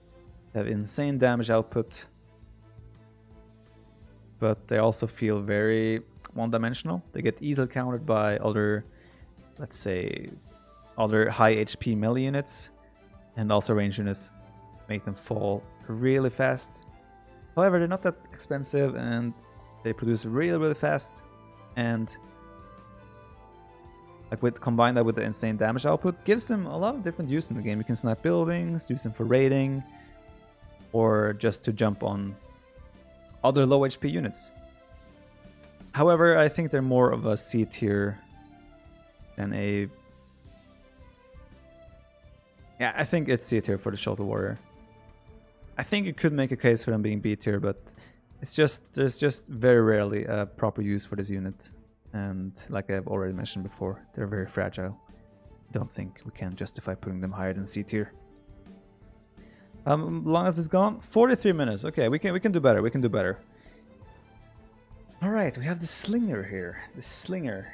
have insane damage output, but they also feel very one-dimensional. They get easily countered by other, let's say, other high HP melee units, and also range units make them fall really fast. However, they're not that expensive, and they produce really fast, and combine that with the insane damage output, gives them a lot of different use in the game. You can snipe buildings, use them for raiding, or just to jump on other low HP units. However, I think they're more of a C tier than a... Yeah, I think it's C tier for the Shotel Warrior. I think you could make a case for them being B tier, but there's just very rarely a proper use for this unit. And like I've already mentioned before, they're very fragile. Don't think we can justify putting them higher than C tier. Long as it's gone, 43 minutes. Okay, we can do better. We can do better. All right, we have the Slinger here. The Slinger.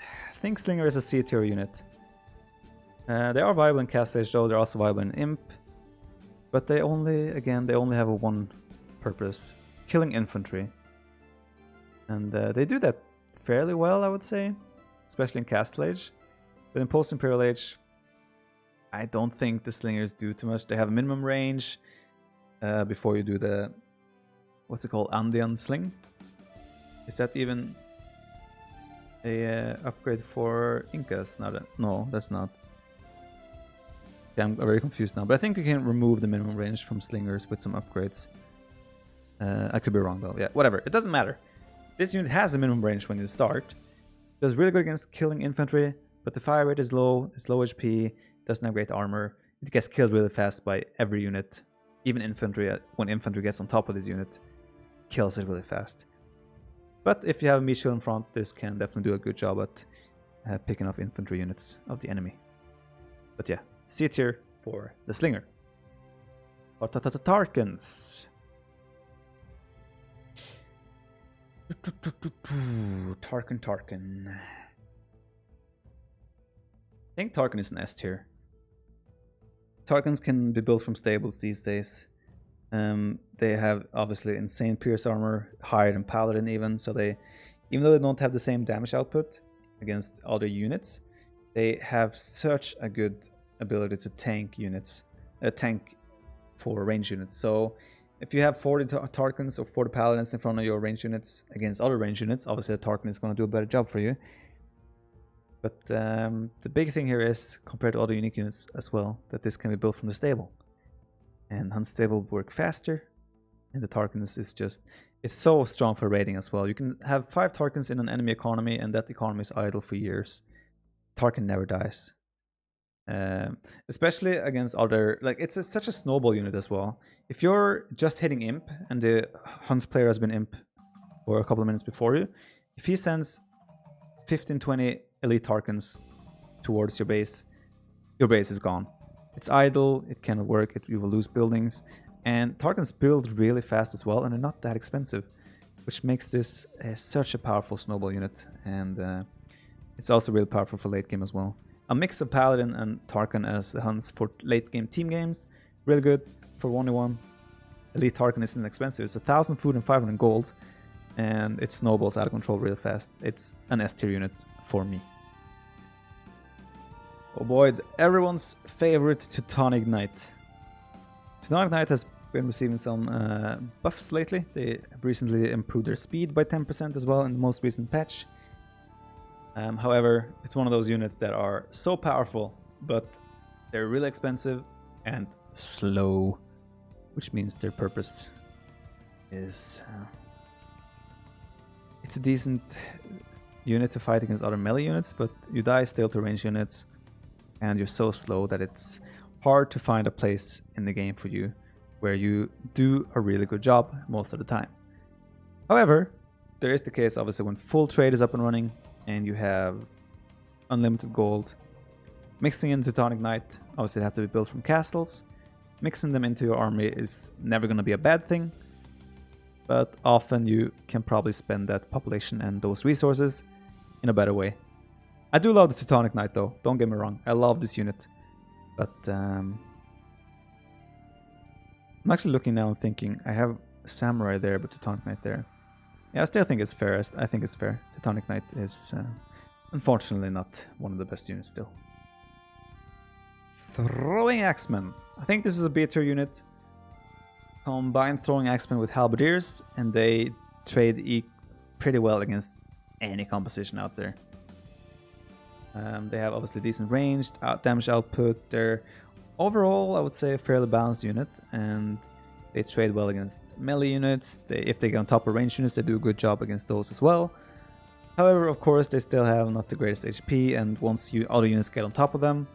I think Slinger is a C tier unit. They are viable in Cast Stage though. They're also viable in Imp, but they only have a one purpose: killing infantry. And they do that fairly well, I would say, especially in Castle Age. But in Post-Imperial Age, I don't think the Slingers do too much. They have a minimum range before you do the, what's it called, Andean Sling? Is that even a upgrade for Incas? No, that's not. Yeah, I'm very confused now. But I think you can remove the minimum range from Slingers with some upgrades. I could be wrong though. Yeah, whatever. It doesn't matter. This unit has a minimum range when you start. Does really good against killing infantry, but the fire rate is low, it's low HP, doesn't have great armor. It gets killed really fast by every unit. Even infantry, when infantry gets on top of this unit, kills it really fast. But if you have a meat shield in front, this can definitely do a good job at picking off infantry units of the enemy. But yeah, C tier for the Slinger. Tarkans. Tarkin. I think Tarkin is an S tier. Tarkins can be built from stables these days. They have obviously insane pierce armor, higher than Paladin even, so even though they don't have the same damage output against other units, they have such a good ability to tank units, tank for range units. So if you have 40 Tarkins or 40 Paladins in front of your range units against other range units, obviously the Tarkin is going to do a better job for you. But the big thing here is, compared to other unique units as well, that this can be built from the stable. And Unstable work faster, and the Tarkins is just, it's so strong for raiding as well. You can have 5 Tarkins in an enemy economy, and that economy is idle for years. Tarkin never dies. Especially against other, like, it's such a snowball unit as well. If you're just hitting Imp, and the Huns player has been Imp for a couple of minutes before you, if he sends 15-20 elite Tarkins towards your base is gone. It's idle, it cannot work, you will lose buildings, and Tarkins build really fast as well, and they're not that expensive, which makes this such a powerful snowball unit, and it's also really powerful for late game as well. A mix of Paladin and Tarkin as the Huns for late game team games, really good for 1v1. Elite Tarkin isn't expensive, it's 1,000 food and 500 gold, and it snowballs out of control really fast. It's an S tier unit for me. Oh boy, everyone's favorite Teutonic Knight. Teutonic Knight has been receiving some buffs lately. They recently improved their speed by 10% as well in the most recent patch. However, it's one of those units that are so powerful, but they're really expensive and slow, which means their purpose is... it's a decent unit to fight against other melee units, but you die still to range units, and you're so slow that it's hard to find a place in the game for you where you do a really good job most of the time. However, there is the case obviously when full trade is up and running and you have unlimited gold. Mixing in Teutonic Knight, obviously they have to be built from castles. Mixing them into your army is never going to be a bad thing, but often you can probably spend that population and those resources in a better way. I do love the Teutonic Knight though, don't get me wrong, I love this unit. But I'm actually looking now and thinking, I have Samurai there but Teutonic Knight there. Yeah, I still think it's fair, I think it's fair. Teutonic Knight is unfortunately not one of the best units still. Throwing Axemen. I think this is a B tier unit. Combine Throwing Axemen with Halberdiers, and they trade pretty well against any composition out there. They have obviously decent range, damage output. They're overall, I would say, a fairly balanced unit, and they trade well against melee units. If they get on top of range units, they do a good job against those as well. However, of course, they still have not the greatest HP, and once other units get on top of them,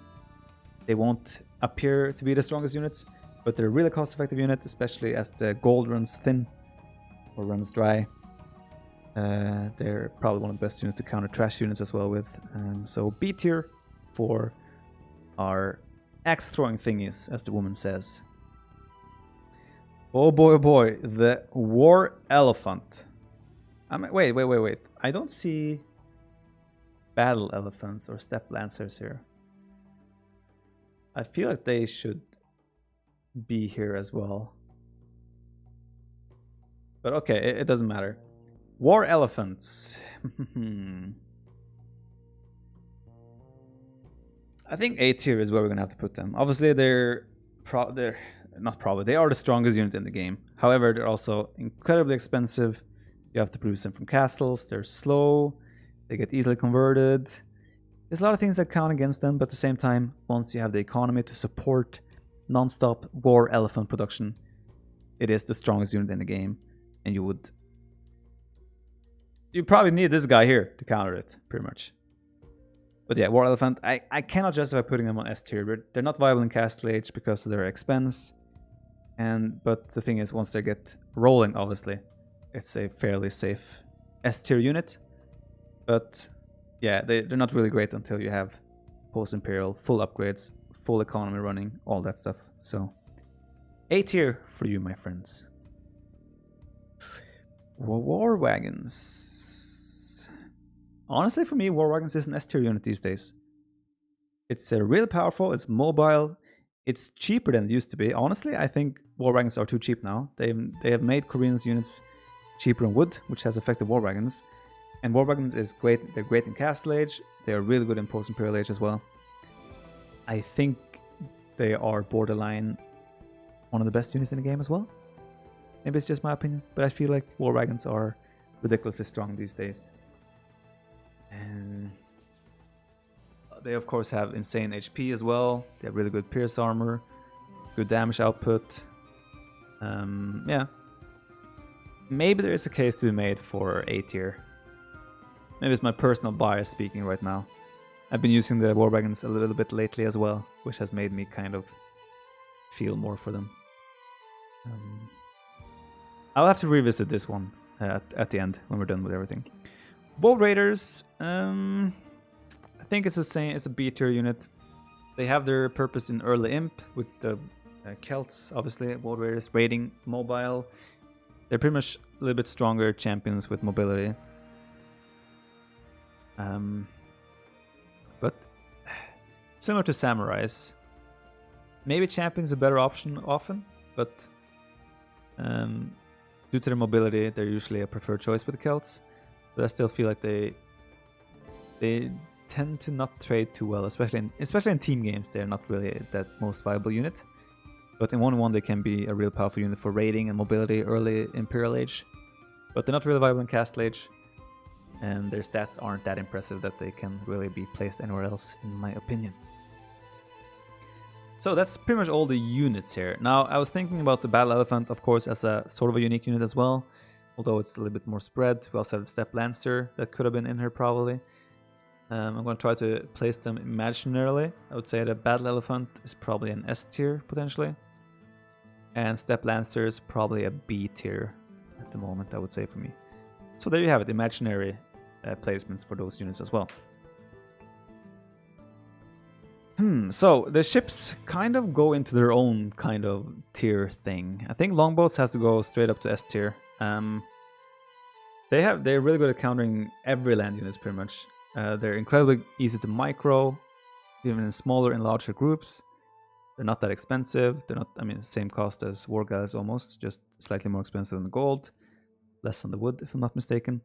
they won't appear to be the strongest units, but they're a really cost-effective unit, especially as the gold runs thin or runs dry. They're probably one of the best units to counter trash units as well with. So B tier for our axe-throwing thingies, as the woman says. Oh boy, the War Elephant. Wait. I don't see Battle Elephants or Step Lancers here. I feel like they should be here as well. But okay, it doesn't matter. War Elephants. I think A tier is where we're gonna have to put them. Obviously, they are the strongest unit in the game. However, they're also incredibly expensive. You have to produce them from castles. They're slow. They get easily converted. There's a lot of things that count against them, but at the same time, once you have the economy to support non-stop War Elephant production, it is the strongest unit in the game, and you probably need this guy here to counter it, pretty much. But yeah, War Elephant, I cannot justify putting them on S tier. They're not viable in Castle Age because of their expense. But the thing is, once they get rolling, obviously, it's a fairly safe S tier unit. But yeah, they're not really great until you have post-Imperial, full upgrades, full economy running, all that stuff. So A tier for you, my friends. War Wagons. Honestly, for me, War Wagons is an S tier unit these days. It's really powerful, it's mobile, it's cheaper than it used to be. Honestly, I think War Wagons are too cheap now. They have made Koreans units cheaper in wood, which has affected War Wagons. And War Wagons is great. They're great in Castle Age. They are really good in Post-Imperial Age as well. I think they are borderline one of the best units in the game as well. Maybe it's just my opinion, but I feel like War Wagons are ridiculously strong these days. And they of course have insane HP as well. They have really good pierce armor, good damage output. Yeah. Maybe there is a case to be made for A tier. Maybe it's my personal bias speaking right now. I've been using the War Wagons a little bit lately as well, which has made me kind of feel more for them. I'll have to revisit this one at the end when we're done with everything. Bow Raiders, I think it's the same. It's a B tier unit. They have their purpose in early Imp with the Celts, obviously. Bow Raiders, raiding, mobile. They're pretty much a little bit stronger champions with mobility. But similar to Samurais, maybe champions a better option often, but due to their mobility, they're usually a preferred choice with the Celts. But I still feel like they tend to not trade too well, especially in team games. They're not really that most viable unit. But in 1-1 they can be a real powerful unit for raiding and mobility early Imperial Age. But they're not really viable in Castle Age. And their stats aren't that impressive that they can really be placed anywhere else, in my opinion. So that's pretty much all the units here. Now, I was thinking about the Battle Elephant, of course, as a sort of a unique unit as well. Although it's a little bit more spread. We also have the Steppe Lancer that could have been in here probably. I'm going to try to place them imaginarily. I would say the Battle Elephant is probably an S tier, potentially. And Steppe Lancer is probably a B tier at the moment, I would say, for me. So there you have it, imaginary placements for those units as well. So the ships kind of go into their own kind of tier thing. I think Longbows has to go straight up to S tier. They're really good at countering every land units pretty much. They're incredibly easy to micro, even in smaller and larger groups. They're not that expensive. They're not, same cost as War Galleys almost, just slightly more expensive than the gold. Less on the wood, if I'm not mistaken.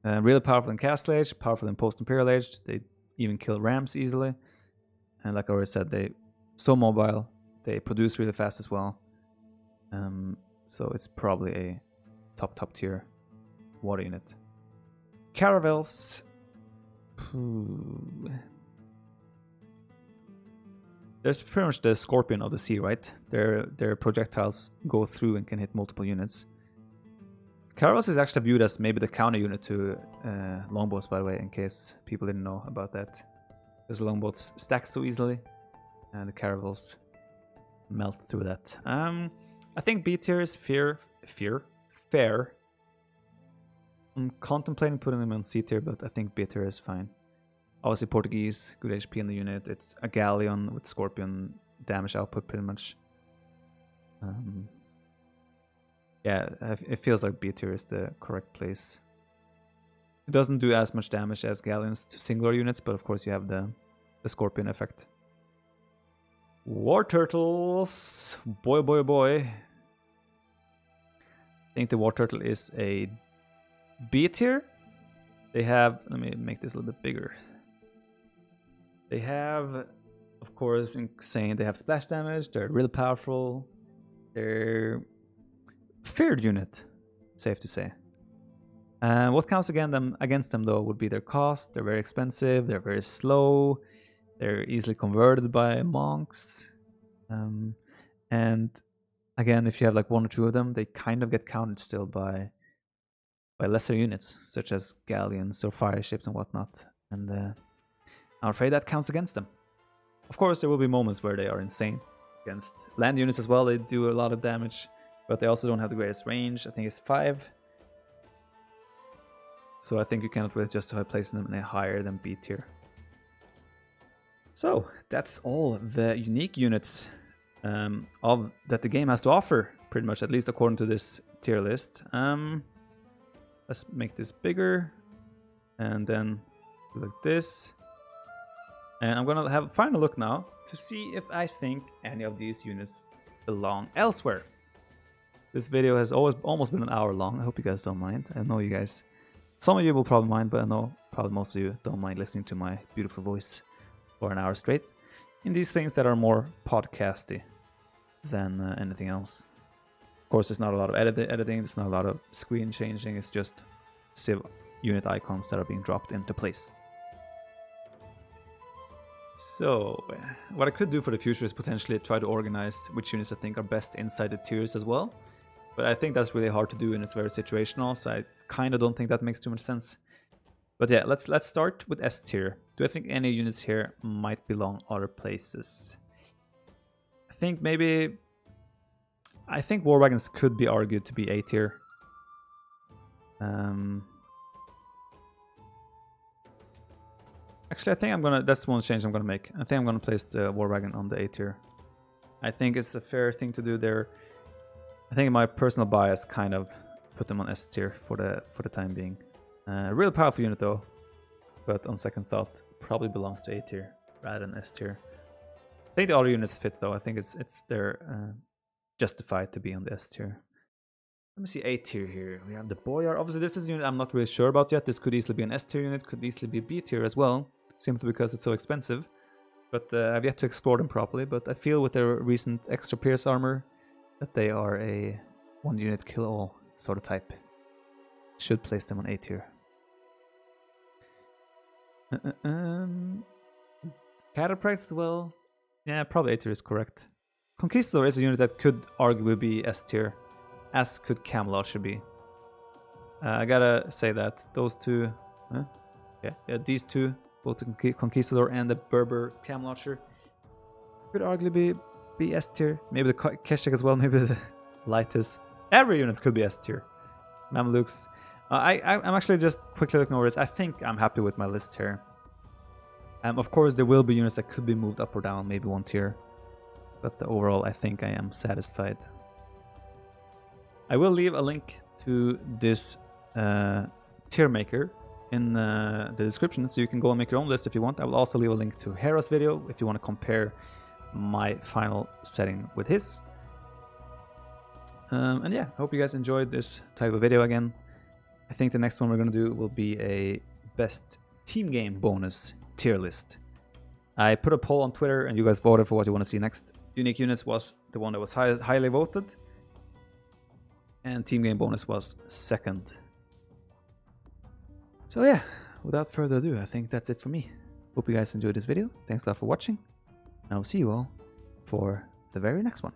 Really powerful in Castle Age, powerful in Post-Imperial Age. They even kill rams easily. And like I already said, they're so mobile. They produce really fast as well. So it's probably a top tier water unit. Karabells. There's pretty much the Scorpion of the Sea, right? Their projectiles go through and can hit multiple units. Karabells is actually viewed as maybe the counter unit to Longbows, by the way, in case people didn't know about that. Because Longbows stack so easily, and the Karabells melt through that. I think B tier is fair. I'm contemplating putting them on C tier, but I think B tier is fine. Obviously Portuguese, good HP in the unit. It's a galleon with Scorpion damage output pretty much. Yeah, it feels like B tier is the correct place. It doesn't do as much damage as galleons to singular units, but of course you have the Scorpion effect. War Turtles! Boy. I think the War Turtle is a B tier. They have, let me make this a little bit bigger. They have, of course, insane. They have splash damage. They're really powerful. They're feared unit, safe to say. What counts against them though would be their cost. They're very expensive. They're very slow. They're easily converted by monks. And again, if you have like one or two of them, they kind of get countered still by lesser units, such as galleons or fire ships and whatnot. And I'm afraid that counts against them. Of course, there will be moments where they are insane. Against land units as well, they do a lot of damage, but they also don't have the greatest range. I think it's 5. So I think you cannot really justify placing them in a higher than B tier. So that's all the unique units that the game has to offer, pretty much, at least according to this tier list. let's make this bigger, and then do like this. And I'm gonna have a final look now to see if I think any of these units belong elsewhere. This video has almost been an hour long. I hope you guys don't mind. I know you guys, some of you will probably mind, but I know probably most of you don't mind listening to my beautiful voice for an hour straight in these things that are more podcasty than anything else. Of course, there's not a lot of editing, there's not a lot of screen changing, it's just Civ unit icons that are being dropped into place. So, what I could do for the future is potentially try to organize which units I think are best inside the tiers as well. But I think that's really hard to do and it's very situational, so I kind of don't think that makes too much sense. But yeah, let's start with S tier. Do I think any units here might belong other places? I think War Wagons could be argued to be A tier. Actually, I think that's one change I'm gonna make. I think I'm gonna place the War Wagon on the A tier. I think it's a fair thing to do there. I think my personal bias kind of put them on S tier for the time being. Real powerful unit though, but on second thought, probably belongs to A tier rather than S tier. I think the other units fit though. I think they're justified to be on the S tier. Let me see A tier here. We have the Boyar. Obviously, this is a unit I'm not really sure about yet. This could easily be an S tier unit, could easily be a B tier as well, simply because it's so expensive. But I've yet to explore them properly. But I feel with their recent extra pierce armor that they are a one unit kill all sort of type. Should place them on A tier. Cataprax as well. Yeah, probably A tier is correct. Conquistador is a unit that could arguably be S tier, as could Kamel Archer be. I gotta say that those two, these two, both the Conquistador and the Berber Kamel Archer, could arguably be S tier. Maybe the Keshik as well. Maybe the Lightest. Every unit could be S tier. Mamelukes. I'm actually just quickly looking over this. I think I'm happy with my list here. Of course, there will be units that could be moved up or down, maybe one tier. But overall, I think I am satisfied. I will leave a link to this tier maker in the description, so you can go and make your own list if you want. I will also leave a link to Hera's video if you want to compare my final setting with his. And yeah, I hope you guys enjoyed this type of video again. I think the next one we're going to do will be a best team game bonus tier list. I put a poll on Twitter and you guys voted for what you want to see next. Unique units was the one that was highly voted. And team game bonus was second. So yeah, without further ado, I think that's it for me. Hope you guys enjoyed this video. Thanks a lot for watching. And I'll see you all for the very next one.